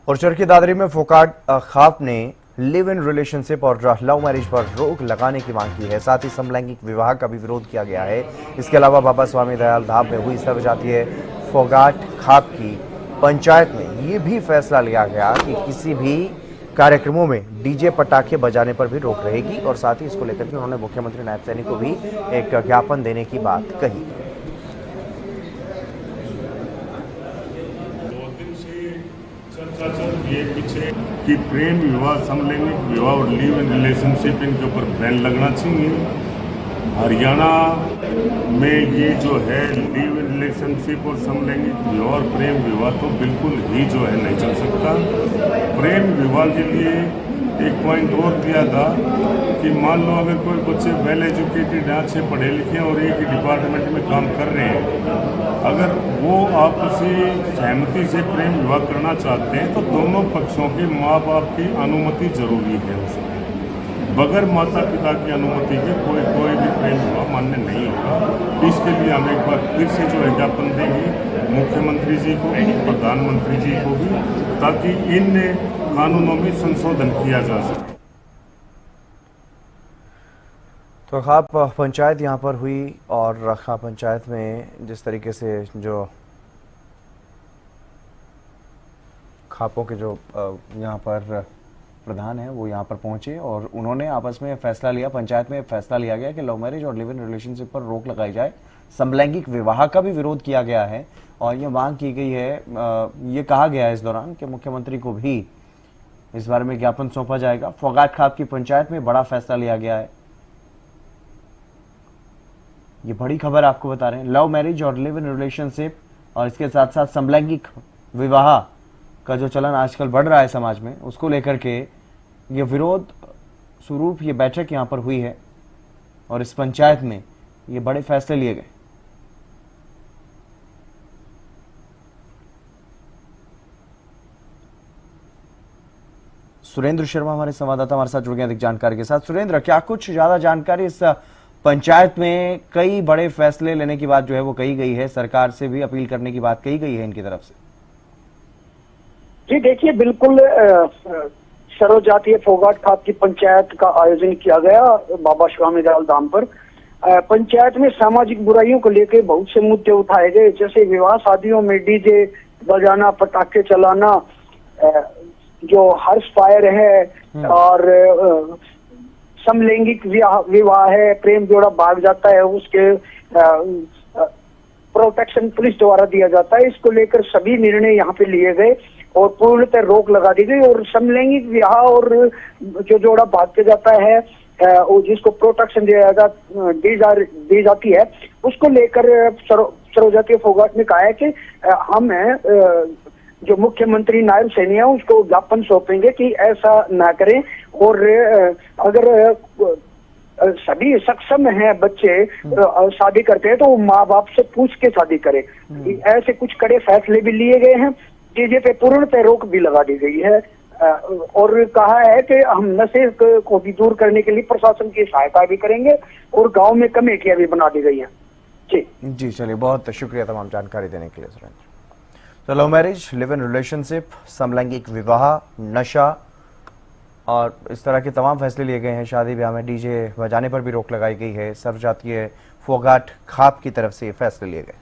और चरखी दादरी में फोकाट खाप ने लिव इन रिलेशनशिप और लव मैरिज पर रोक लगाने की मांग की है। साथ ही समलैंगिक विवाह का भी विरोध किया गया है। इसके अलावा बाबा स्वामी दयाल धाम में हुई सर्वजातीय फोगाट खाप की पंचायत में ये भी फैसला लिया गया कि किसी भी कार्यक्रमों में डीजे पटाखे बजाने पर भी रोक रहेगी। और साथ ही इसको लेकर के उन्होंने मुख्यमंत्री नायब सैनी को भी एक ज्ञापन देने की बात कही। चर्चा चल रही है पीछे कि प्रेम विवाह, समलैंगिक विवाह और लिव इन रिलेशनशिप, इनके ऊपर बैन लगना चाहिए। हरियाणा में ये जो है लिव इन रिलेशनशिप और समलैंगिक विवाह और प्रेम विवाह तो बिल्कुल ही जो है नहीं चल सकता। प्रेम विवाह के लिए एक पॉइंट और दिया था कि मान लो अगर कोई बच्चे वेल एजुकेटेड हैं, अच्छे पढ़े लिखे हैं और एक ही डिपार्टमेंट में काम कर रहे हैं, अगर वो आपसी सहमति से प्रेम विवाह करना चाहते हैं तो दोनों पक्षों के माँ बाप की अनुमति जरूरी है। उसमें बगैर माता पिता की अनुमति के कोई भी प्रेम विवाह मान्य नहीं होगा। इसके लिए हम एक बार फिर से जो है ज्ञापन देंगे मुख्यमंत्री जी को, प्रधानमंत्री जी को भी, ताकि इन कानूनों में संशोधन किया जा सके। तो खाप पंचायत यहाँ पर हुई और खाप पंचायत में जिस तरीके से जो खापों के जो यहाँ पर प्रधान है वो यहाँ पर पहुंचे और उन्होंने आपस में फैसला लिया, पंचायत में फैसला लिया गया कि लव मैरिज और लिव इन रिलेशनशिप पर रोक लगाई जाए। समलैंगिक विवाह का भी विरोध किया गया है और ये मांग की गई है, ये कहा गया है इस दौरान कि मुख्यमंत्री को भी इस बारे में ज्ञापन सौंपा जाएगा। फोगाट खाप की पंचायत में बड़ा फैसला लिया गया है। ये बड़ी खबर आपको बता रहे हैं। लव मैरिज और लिव इन रिलेशनशिप और इसके साथ साथ समलैंगिक विवाह का जो चलन आजकल बढ़ रहा है समाज में, उसको लेकर के ये विरोध स्वरूप ये बैठक यहाँ पर हुई है और इस पंचायत में ये बड़े फैसले लिए गए। सुरेंद्र शर्मा हमारे संवाददाता हमारे साथ जुड़ गए अधिक जानकारी के साथ। सुरेंद्र, क्या कुछ ज्यादा जानकारी इस पंचायत में कई बड़े फैसले लेने की बात जो है वो कही गई है, सरकार से भी अपील करने की बात कही गई है इनकी तरफ से? जी देखिए, बिल्कुल सर्वजातीय फोगाट खाप की पंचायत का आयोजन किया गया बाबा स्वामी दयाल धाम पर। पंचायत में सामाजिक बुराइयों को लेकर बहुत से मुद्दे उठाए गए, जैसे विवाह शादियों में डीजे बजाना, पटाखे चलाना, जो हर्ष फायर है और समलैंगिक विवाह है, प्रेम जोड़ा भाग जाता है उसके प्रोटेक्शन पुलिस द्वारा दिया जाता है। इसको लेकर सभी निर्णय यहाँ पे लिए गए और पूर्णतः रोक लगा दी गई। और समलैंगिक विवाह और जो जोड़ा भाग के जाता है और जिसको प्रोटेक्शन दी जाती है, उसको लेकर सर्वजातीय फोगाट ने कहा है कि हम जो मुख्यमंत्री नायब सैनी है उसको ज्ञापन सौंपेंगे कि ऐसा ना करें। और अगर सभी सक्षम हैं बच्चे शादी करते हैं तो वो माँ बाप से पूछ के शादी करें। ऐसे कुछ कड़े फैसले भी लिए गए हैं। डीजे पे पूर्णतः रोक भी लगा दी गई है और कहा है कि हम नशे को भी दूर करने के लिए प्रशासन की सहायता भी करेंगे और गांव में कमेटियां भी बना दी गई हैं। जी चलिए, बहुत शुक्रिया तमाम जानकारी देने के लिए सुरेंद्र। तो love marriage, live in relationship, समलैंगिक विवाह, नशा और इस तरह के तमाम फैसले लिए गए हैं। शादी ब्याह में डीजे बजाने पर भी रोक लगाई गई है। सर्वजातीय फोगाट खाप की तरफ से ये फैसले लिए गए।